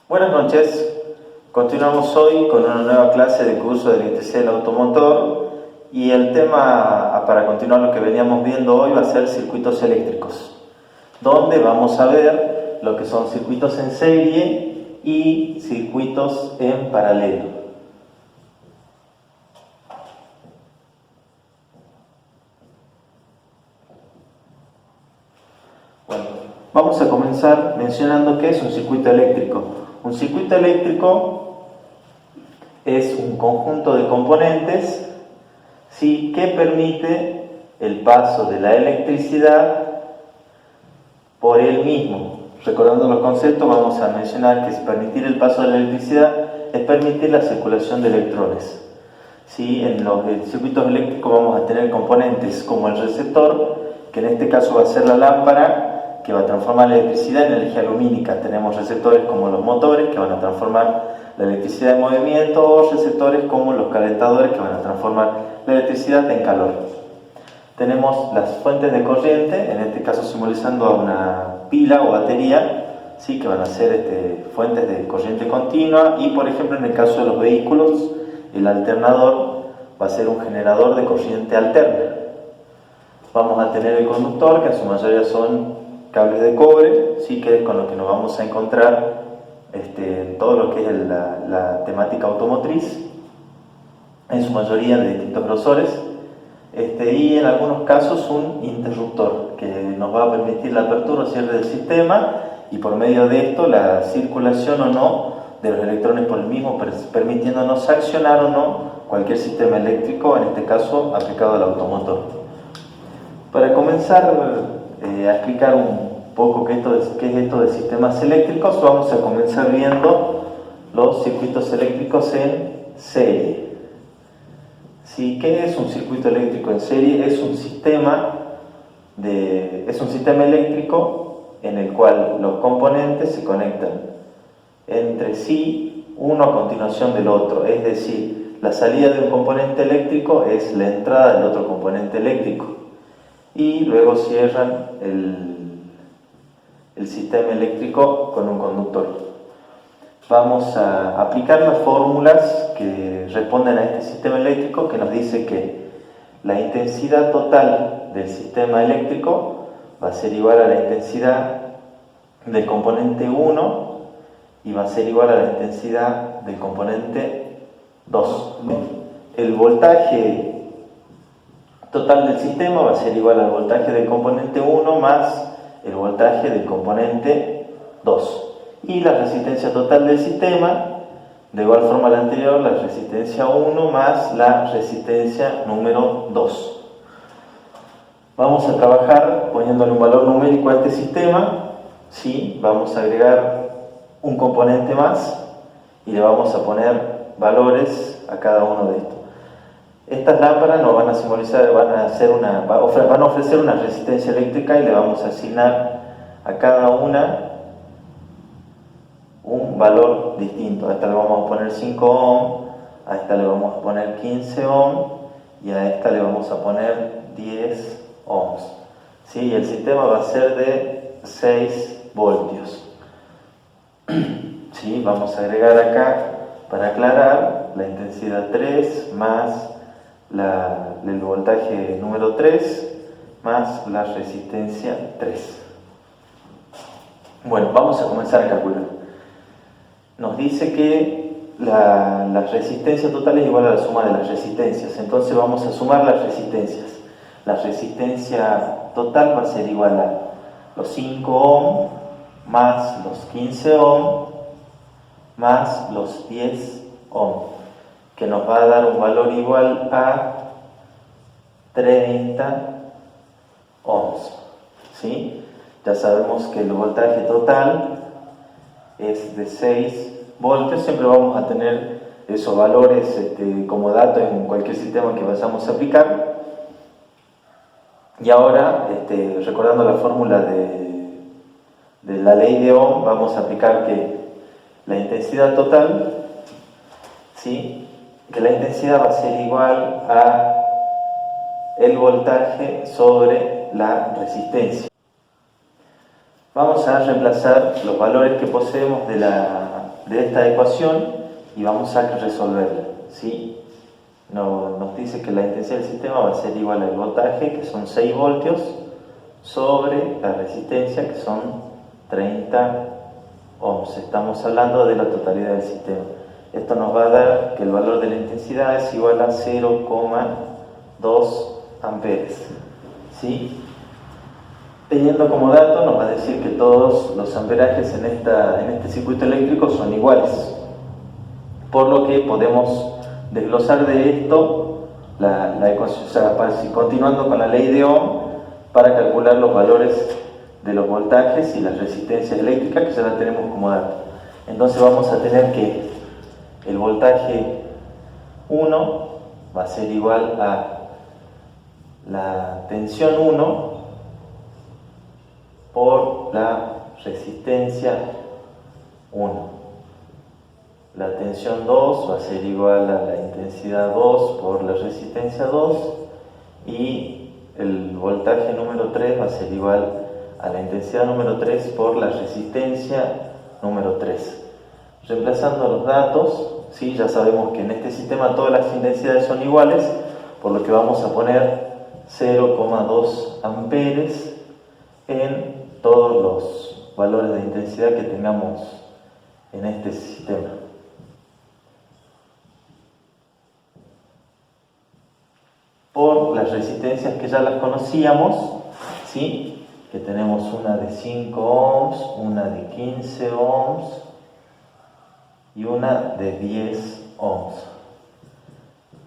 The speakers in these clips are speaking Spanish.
Buenas noches, continuamos hoy con una nueva clase de curso de electricidad del automotor y el tema para continuar lo que veníamos viendo hoy va a ser circuitos eléctricos, donde vamos a ver lo que son circuitos en serie y circuitos en paralelo. Bueno, vamos a comenzar mencionando qué es un circuito eléctrico. Un circuito eléctrico es un conjunto de componentes, ¿sí?, que permite el paso de la electricidad por él mismo. Recordando los conceptos, vamos a mencionar que permitir el paso de la electricidad es permitir la circulación de electrones. ¿Sí? En los circuitos eléctricos vamos a tener componentes como el receptor, que en este caso va a ser la lámpara, que va a transformar la electricidad en energía lumínica. Tenemos receptores como los motores, que van a transformar la electricidad en movimiento, o receptores como los calentadores, que van a transformar la electricidad en calor. Tenemos las fuentes de corriente, en este caso simbolizando a una pila o batería, ¿sí?, que van a ser fuentes de corriente continua, y por ejemplo en el caso de los vehículos, el alternador va a ser un generador de corriente alterna. Vamos a tener el conductor, que en su mayoría son cables de cobre, ¿sí?, que es con lo que nos vamos a encontrar en todo lo que es la temática automotriz, en su mayoría de distintos grosores, y en algunos casos un interruptor que nos va a permitir la apertura o cierre del sistema, y por medio de esto la circulación o no de los electrones por el mismo, permitiéndonos accionar o no cualquier sistema eléctrico, en este caso aplicado al automotor. Para comenzar a explicar un poco qué es esto de sistemas eléctricos, vamos a comenzar viendo los circuitos eléctricos en serie. ¿Sí? ¿Qué es un circuito eléctrico en serie? Es un sistema eléctrico en el cual los componentes se conectan entre sí, uno a continuación del otro, es decir, la salida de un componente eléctrico es la entrada del otro componente eléctrico, y luego cierran el sistema eléctrico con un conductor. Vamos a aplicar las fórmulas que responden a este sistema eléctrico, que nos dice que la intensidad total del sistema eléctrico va a ser igual a la intensidad del componente 1 y va a ser igual a la intensidad del componente 2. El voltaje total del sistema va a ser igual al voltaje del componente 1 más el voltaje del componente 2. Y la resistencia total del sistema, de igual forma a la anterior, la resistencia 1 más la resistencia número 2. Vamos a trabajar poniéndole un valor numérico a este sistema, ¿sí? Vamos a agregar un componente más y le vamos a poner valores a cada uno de estos. Estas lámparas nos van a simbolizar, van a ofrecer una resistencia eléctrica, y le vamos a asignar a cada una un valor distinto. A esta le vamos a poner 5 ohm, a esta le vamos a poner 15 ohm y a esta le vamos a poner 10 ohms. ¿Sí? Y el sistema va a ser de 6 voltios. ¿Sí? Vamos a agregar acá, para aclarar, la intensidad 3 más el voltaje número 3 más la resistencia 3. Bueno, vamos a comenzar a calcular. Nos dice que la resistencia total es igual a la suma de las resistencias, entonces vamos a sumar las resistencias. La resistencia total va a ser igual a los 5 ohm más los 15 ohm más los 10 ohm, que nos va a dar un valor igual a 30 ohms. ¿Sí? Ya sabemos que el voltaje total es de 6 voltios. Siempre vamos a tener esos valores como datos en cualquier sistema que vayamos a aplicar. Y ahora, recordando la fórmula de la ley de Ohm, vamos a aplicar que la intensidad total, ¿sí?, que la intensidad va a ser igual a el voltaje sobre la resistencia. Vamos a reemplazar los valores que poseemos de la de esta ecuación y vamos a resolverla, ¿sí? Nos dice que la intensidad del sistema va a ser igual al voltaje, que son 6 voltios, sobre la resistencia, que son 30 ohms. Estamos hablando de la totalidad del sistema. Esto nos va a dar que el valor de la intensidad es igual a 0,2 amperes, ¿sí? Teniendo como dato, nos va a decir que todos los amperajes en este circuito eléctrico son iguales, por lo que podemos desglosar de esto la ecuación, o sea, continuando con la ley de Ohm, para calcular los valores de los voltajes y las resistencias eléctricas, que ya la tenemos como dato. Entonces vamos a tener que el voltaje 1 va a ser igual a la tensión 1 por la resistencia 1. La tensión 2 va a ser igual a la intensidad 2 por la resistencia 2, y el voltaje número 3 va a ser igual a la intensidad número 3 por la resistencia número 3. Reemplazando los datos, ¿sí? Ya sabemos que en este sistema todas las intensidades son iguales, por lo que vamos a poner 0,2 amperes en todos los valores de intensidad que tengamos en este sistema. Por las resistencias que ya las conocíamos, ¿sí? Que tenemos una de 5 ohms, una de 15 ohms y una de 10 ohms.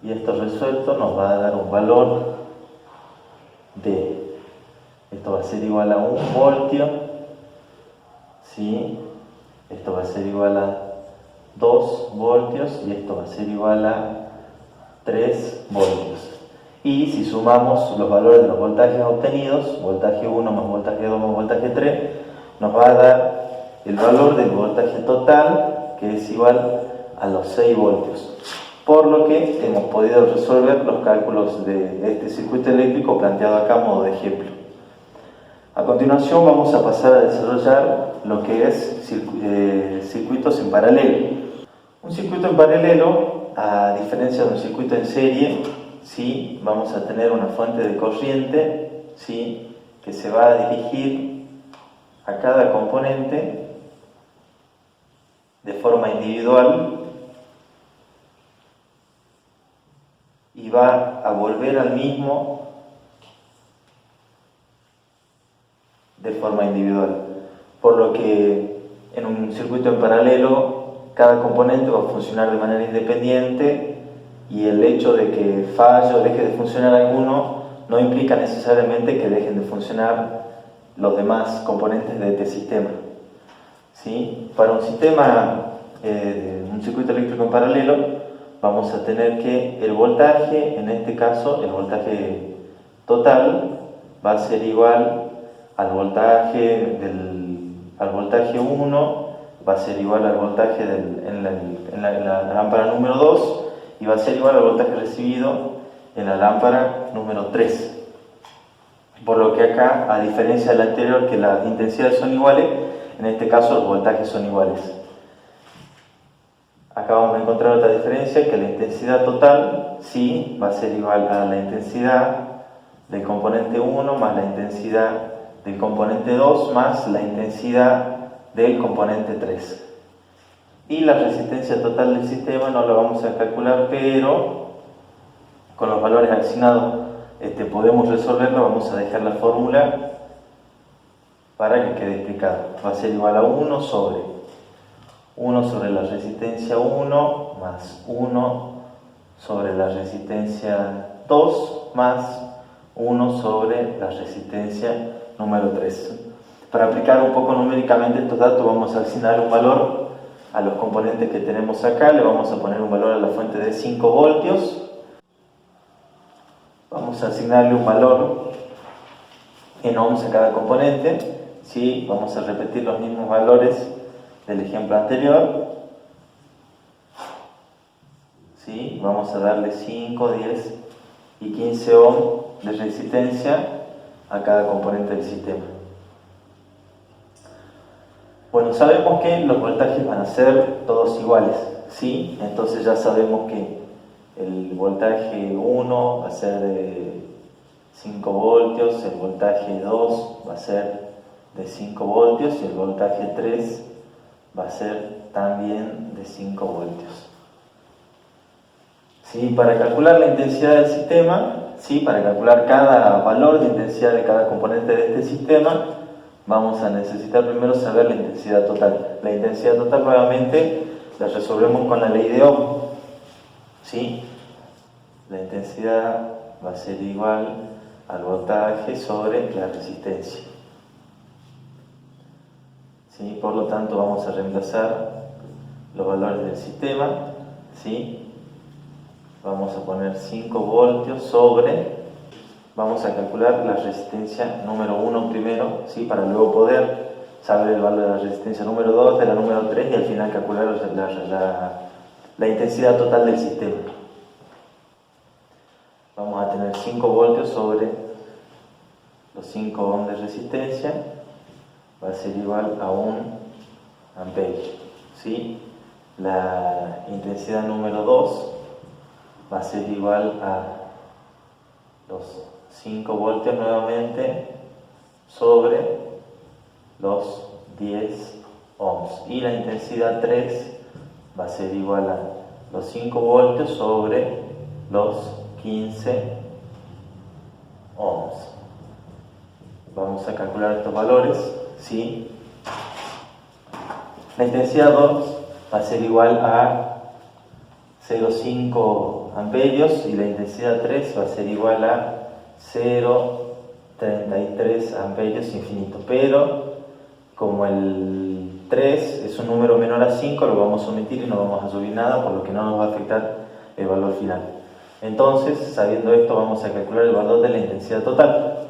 Y esto resuelto nos va a dar un valor de, esto va a ser igual a 1 voltio, ¿sí? Esto va a ser igual a 2 voltios y esto va a ser igual a 3 voltios. Y si sumamos los valores de los voltajes obtenidos, voltaje 1 más voltaje 2 más voltaje 3, nos va a dar el valor del voltaje total, que es igual a los 6 voltios. Por lo que hemos podido resolver los cálculos de este circuito eléctrico planteado acá a modo de ejemplo. A continuación vamos a pasar a desarrollar lo que es circuitos en paralelo. Un circuito en paralelo, a diferencia de un circuito en serie, ¿sí? Vamos a tener una fuente de corriente, ¿sí? Que se va a dirigir a cada componente de forma individual y va a volver al mismo de forma individual. Por lo que en un circuito en paralelo cada componente va a funcionar de manera independiente, y el hecho de que falle o deje de funcionar alguno no implica necesariamente que dejen de funcionar los demás componentes de este sistema, ¿sí? Para un sistema, un circuito eléctrico en paralelo, vamos a tener que el voltaje, en este caso el voltaje total, va a ser igual al voltaje 1, va a ser igual al voltaje en la lámpara número 2, y va a ser igual al voltaje recibido en la lámpara número 3. Por lo que acá, a diferencia del anterior, que las intensidades son iguales, en este caso los voltajes son iguales. Acá vamos a encontrar otra diferencia, que la intensidad total, sí, va a ser igual a la intensidad del componente 1 más la intensidad del componente 2 más la intensidad del componente 3. Y la resistencia total del sistema no la vamos a calcular, pero con los valores asignados podemos resolverlo. Vamos a dejar la fórmula para que quede explicado. Va a ser igual a 1 sobre la resistencia 1 más 1 sobre la resistencia 2 más 1 sobre la resistencia número 3. Para aplicar un poco numéricamente estos datos, vamos a asignar un valor a los componentes que tenemos acá. Le vamos a poner un valor a la fuente de 5 voltios. Vamos a asignarle un valor en ohms a cada componente, ¿sí? Vamos a repetir los mismos valores del ejemplo anterior, ¿sí? Vamos a darle 5, 10 y 15 ohms de resistencia a cada componente del sistema. Bueno, sabemos que los voltajes van a ser todos iguales, ¿sí? Entonces ya sabemos que el voltaje 1 va a ser de 5 voltios, el voltaje 2 va a ser de 5 voltios y el voltaje 3 va a ser también de 5 voltios. ¿Sí? Para calcular la intensidad del sistema, ¿sí? Para calcular cada valor de intensidad de cada componente de este sistema, vamos a necesitar primero saber la intensidad total. La intensidad total nuevamente la resolvemos con la ley de Ohm, ¿sí? La intensidad va a ser igual al voltaje sobre la resistencia, ¿sí? Por lo tanto vamos a reemplazar los valores del sistema, ¿sí? Vamos a poner 5 voltios sobre, vamos a calcular la resistencia número 1 primero, ¿sí? Para luego poder saber el valor de la resistencia número 2, de la número 3 y al final calcular la intensidad total del sistema. Vamos a tener 5 voltios sobre los 5 ohms de resistencia, va a ser igual a 1 amperio, ¿sí? La intensidad número 2 va a ser igual a los 5 voltios nuevamente sobre los 10 ohms. Y la intensidad 3 va a ser igual a los 5 voltios sobre los 15 ohms. Vamos a calcular estos valores, ¿sí? La intensidad 2 va a ser igual a 0,5 amperios y la intensidad 3 va a ser igual a 0,33 amperios infinito. Pero como el 3 es un número menor a 5, lo vamos a omitir y no vamos a subir nada, por lo que no nos va a afectar el valor final. Entonces, sabiendo esto, vamos a calcular el valor de la intensidad total.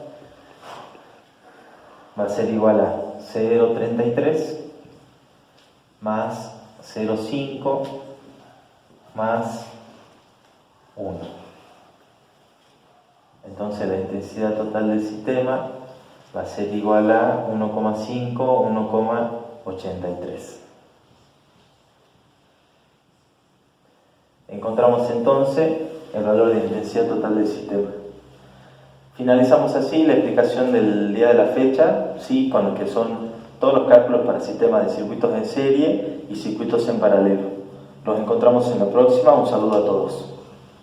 Va a ser igual a 0,33 más 0,5 más 1. Entonces la intensidad total del sistema va a ser igual a 1,5, 1,83. Encontramos entonces el valor de la intensidad total del sistema. Finalizamos así la explicación del día de la fecha, ¿sí? Con lo que son todos los cálculos para sistemas de circuitos en serie y circuitos en paralelo. Nos encontramos en la próxima. Un saludo a todos.